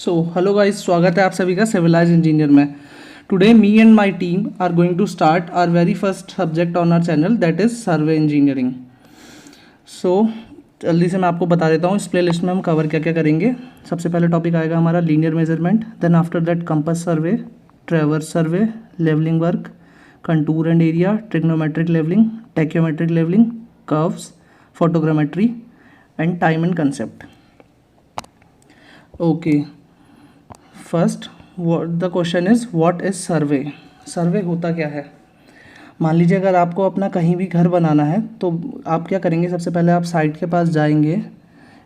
Hello guys, स्वागत है आप सभी का सिविलाइज इंजीनियर में। Today me and my team are going to start our very first subject on our channel, that is survey engineering. जल्दी से मैं आपको बता देता हूँ इस प्ले लिस्ट में हम कवर क्या क्या करेंगे। सबसे पहले टॉपिक आएगा हमारा linear measurement, then after that compass survey, traverse survey, levelling work, contour and area, trigonometric levelling, tacheometric levelling, curves, photogrammetry and time and concept. Okay, first the question is what is survey. Survey होता क्या है। मान लीजिए अगर आपको अपना कहीं भी घर बनाना है तो आप क्या करेंगे, सबसे पहले आप साइट के पास जाएंगे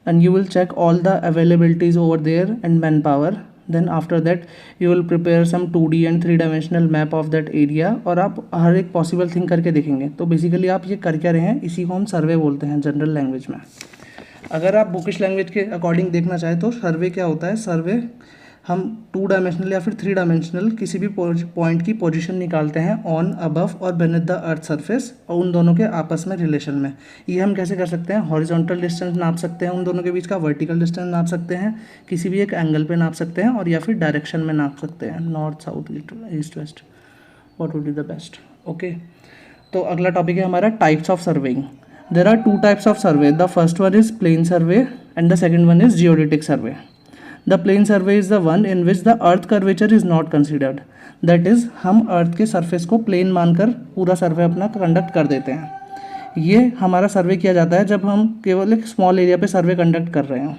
and you will check all the availabilities over there and man power. Then after that you will prepare some 2D and 3 dimensional map of that area, और आप हर एक पॉसिबल थिंग करके देखेंगे। तो बेसिकली आप ये कर क्या रहे हैं, इसी को हम सर्वे बोलते हैं जनरल लैंग्वेज में। अगर आप बुकिश लैंग्वेज के अकॉर्डिंग देखना चाहें तो सर्वे क्या होता है, सर्वे हम 2 डायमेंशनल या फिर 3 डायमेंशनल किसी भी पॉइंट की पोजीशन निकालते हैं ऑन, अबव और बेनेथ द अर्थ सरफेस, और उन दोनों के आपस में रिलेशन में। ये हम कैसे कर सकते हैं, हॉरिजॉन्टल डिस्टेंस नाप सकते हैं उन दोनों के बीच का, वर्टिकल डिस्टेंस नाप सकते हैं, किसी भी एक एंगल पे नाप सकते हैं, और या फिर डायरेक्शन में नाप सकते हैं, north south east west, what would be the best. Okay, तो अगला टॉपिक है हमारा types of surveying. There are 2 types of survey, the first one is plane survey and the second one is geodetic survey. The plane survey is the one in which the earth curvature is not considered. That is, हम अर्थ के surface को plane मानकर पूरा सर्वे अपना conduct कर देते हैं। ये हमारा सर्वे किया जाता है जब हम केवल एक स्मॉल एरिया पे सर्वे कंडक्ट कर रहे हैं।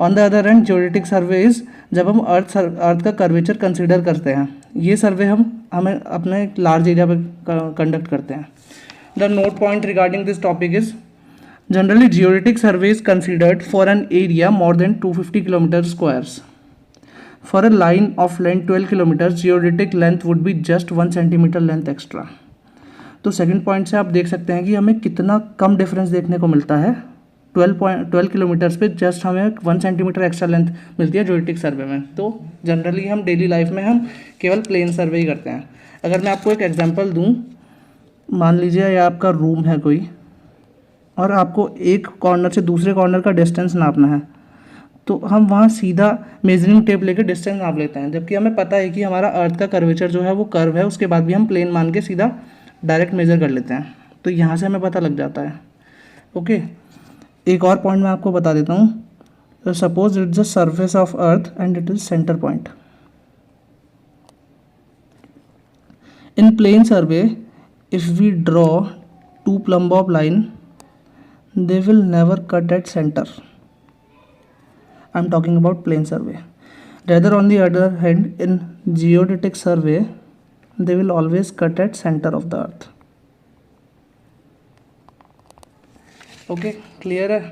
On the other hand geodetic survey is जब हम अर्थ का कर्वेचर कंसिडर करते हैं। ये सर्वे हमें अपने लार्ज एरिया पे कंडक्ट करते हैं। The note point regarding this topic is generally geodetic survey is considered for an area more than 250 km squares. For a line of length 12 kilometers, geodetic length would be just 1 centimeter length extra. तो second point से आप देख सकते हैं कि हमें कितना कम difference देखने को मिलता है। 12 किलोमीटर्स पे जस्ट हमें 1 सेंटीमीटर एक्स्ट्रा लेंथ मिलती है जियोडेटिक सर्वे में। तो जनरली हम डेली लाइफ में हम केवल प्लेन सर्वे ही करते हैं। अगर मैं आपको एक एग्जाम्पल दूँ, मान लीजिए ये आपका रूम है कोई, और आपको एक कॉर्नर से दूसरे कॉर्नर का डिस्टेंस नापना है, तो हम वहाँ सीधा मेजरिंग टेप लेकर डिस्टेंस नाप लेते हैं, जबकि हमें पता है कि हमारा अर्थ का कर्वेचर जो है वो कर्व है, उसके बाद भी हम प्लेन मान के सीधा डायरेक्ट मेज़र कर लेते हैं। तो यहाँ से हमें पता लग जाता है। ओके, एक और पॉइंट मैं आपको बता देता हूँ। Suppose it's the surface of earth and it is centre point. In plane survey if we draw 2 plumb bob line, they will never cut at center. I'm talking about plane survey. Rather, on the other hand, in geodetic survey, they will always cut at center of the earth. Okay, clear है?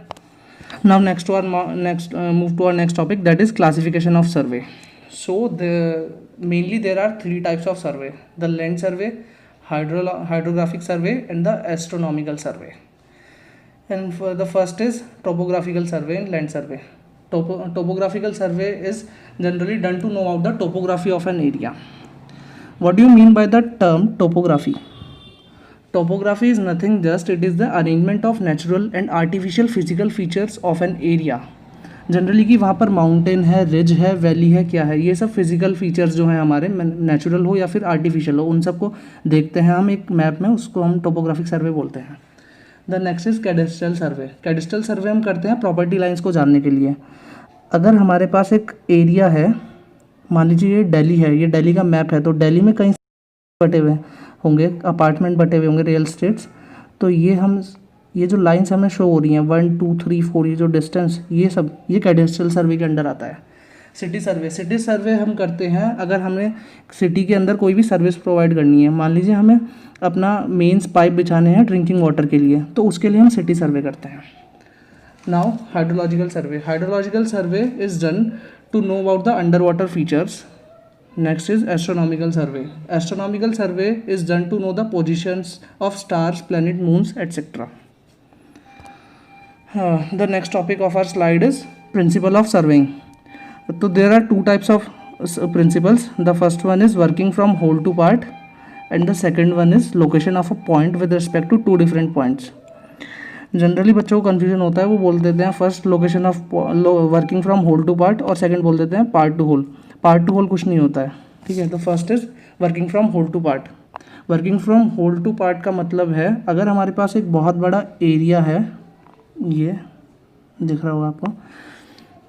Now next move to our next topic, that is classification of survey. So mainly there are 3 types of survey: the land survey, hydrographic survey, and the astronomical survey. And for the first is topographical survey and land survey. Topographical survey is generally done to know about the topography of an area. What do you mean by the term topography? Topography is nothing, just it is the arrangement of natural and artificial physical features of an area. Generally कि वहाँ पर mountain है, ridge है, valley है, क्या है, ये सब फिजिकल फीचर्स जो हैं हमारे, नेचुरल हो या फिर आर्टिफिशियल हो, उन सबको देखते हैं हम एक मैप में, उसको हम टोपोग्राफिक सर्वे बोलते हैं। The next is cadastral survey. Cadastral सर्वे हम करते हैं प्रॉपर्टी लाइंस को जानने के लिए। अगर हमारे पास एक एरिया है, मान लीजिए ये दिल्ली है, ये दिल्ली का मैप है, तो दिल्ली में कहीं बटे हुए होंगे, अपार्टमेंट बटे हुए होंगे, रियल स्टेट्स। तो ये जो लाइंस हमें शो हो रही हैं 1 2 3 4, ये जो डिस्टेंस, ये सब ये कैडेस्ट्रल सर्वे के अंडर आता है। सिटी सर्वे हम करते हैं अगर हमें सिटी के अंदर कोई भी सर्विस प्रोवाइड करनी है। मान लीजिए हमें अपना मेंस पाइप बिछाने हैं ड्रिंकिंग वाटर के लिए, तो उसके लिए हम सिटी सर्वे करते हैं। Now hydrological survey is done to know about the underwater features. Next is astronomical survey is done to know the positions of stars, planet, moons etcetera. The next topic of our slide is principle of surveying. So there are 2 types of principles. The first one is working from whole to part, and the second one is location of a point with respect to 2 different points. Generally बच्चों को confusion होता है, वो बोल देते हैं first location of working from whole to part, और second बोल देते हैं part to whole. Part to whole कुछ नहीं होता है, ठीक है। तो first is working from whole to part. Working from whole to part का मतलब है अगर हमारे पास एक बहुत बड़ा एरिया है, ये दिख रहा होगा आपको,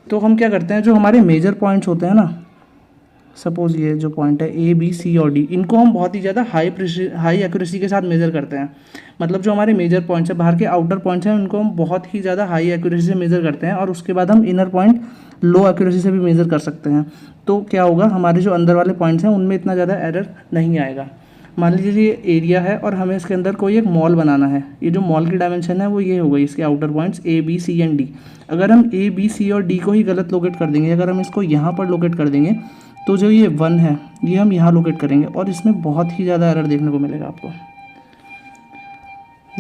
तो हम क्या करते हैं, जो हमारे मेजर पॉइंट्स होते हैं ना, सपोज ये जो पॉइंट है ए बी सी और डी, इनको हम बहुत ही ज़्यादा हाई एक्यूरेसी के साथ मेज़र करते हैं। मतलब जो हमारे मेजर पॉइंट्स हैं, बाहर के आउटर पॉइंट्स हैं, उनको हम बहुत ही ज़्यादा हाई एक्यूरेसी से मेज़र करते हैं, और उसके बाद हम इनर पॉइंट लो एक्यूरेसी से भी मेज़र कर सकते हैं। तो क्या होगा, हमारे जो अंदर वाले पॉइंट्स हैं उनमें इतना ज़्यादा एरर नहीं आएगा। मान लीजिए ये एरिया है और हमें इसके अंदर कोई एक मॉल बनाना है। ये जो मॉल की डायमेंशन है वो ये हो गई, इसके outer points A B C and D. अगर हम ए बी सी और डी को ही गलत लोकेट कर देंगे, अगर हम इसको यहाँ पर लोकेट कर देंगे, तो जो ये 1 है ये हम यहाँ लोकेट करेंगे, और इसमें बहुत ही ज़्यादा एरर देखने को मिलेगा आपको।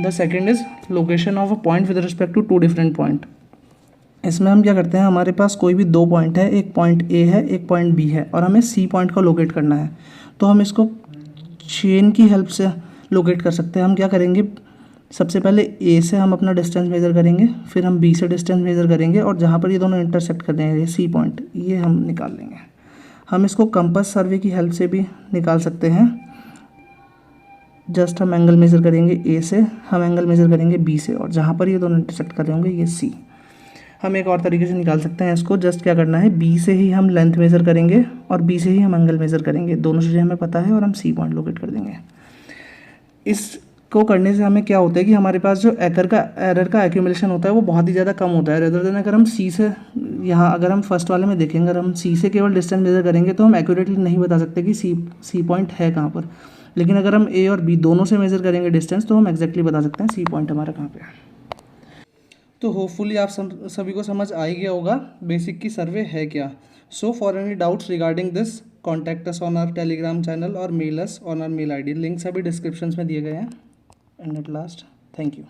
The second is location of a point with respect to 2 different point. इसमें हम क्या करते हैं, हमारे पास कोई भी 2 पॉइंट है, एक पॉइंट ए है, एक पॉइंट बी है, और हमें सी पॉइंट को लोकेट करना है। तो हम इसको चेन की हेल्प से लोकेट कर सकते हैं। हम क्या करेंगे, सबसे पहले ए से हम अपना डिस्टेंस मेज़र करेंगे, फिर हम बी से डिस्टेंस मेज़र करेंगे, और जहाँ पर ये दोनों इंटरसेक्ट कर रहे हैं, ये सी पॉइंट, ये हम निकाल लेंगे। हम इसको कंपास सर्वे की हेल्प से भी निकाल सकते हैं। जस्ट हम एंगल मेज़र करेंगे ए से, हम एंगल मेज़र करेंगे बी से, और जहाँ पर ये दोनों इंटरसेक्ट कर रहे होंगे ये सी। हम एक और तरीके से निकाल सकते हैं इसको। जस्ट क्या करना है, बी से ही हम लेंथ मेज़र करेंगे और बी से ही हम एंगल मेज़र करेंगे, दोनों चीज़ें हमें पता है, और हम सी पॉइंट लोकेट कर देंगे। इसको करने से हमें क्या होता है कि हमारे पास जो एरर का एक्यूमुलेशन होता है वो बहुत ही ज़्यादा कम होता है। रेदर देन अगर हम सी से, यहाँ अगर हम फर्स्ट वाले में देखेंगे, अगर हम सी से केवल डिस्टेंस मेज़र करेंगे तो हम एक्यूरेटली नहीं बता सकते कि सी पॉइंट है कहाँ पर। लेकिन अगर हम ए और बी दोनों से मेज़र करेंगे डिस्टेंस, तो हम एक्जैक्टली बता सकते हैं सी पॉइंट हमारा कहाँ पे है। तो होपफुली आप सभी को समझ आ ही गया होगा बेसिक की सर्वे है क्या। So for any doubts regarding this, contact us on our Telegram channel और mail us on our mail ID। Links अभी डिस्क्रिप्शन में दिए गए हैं। And at last, thank you.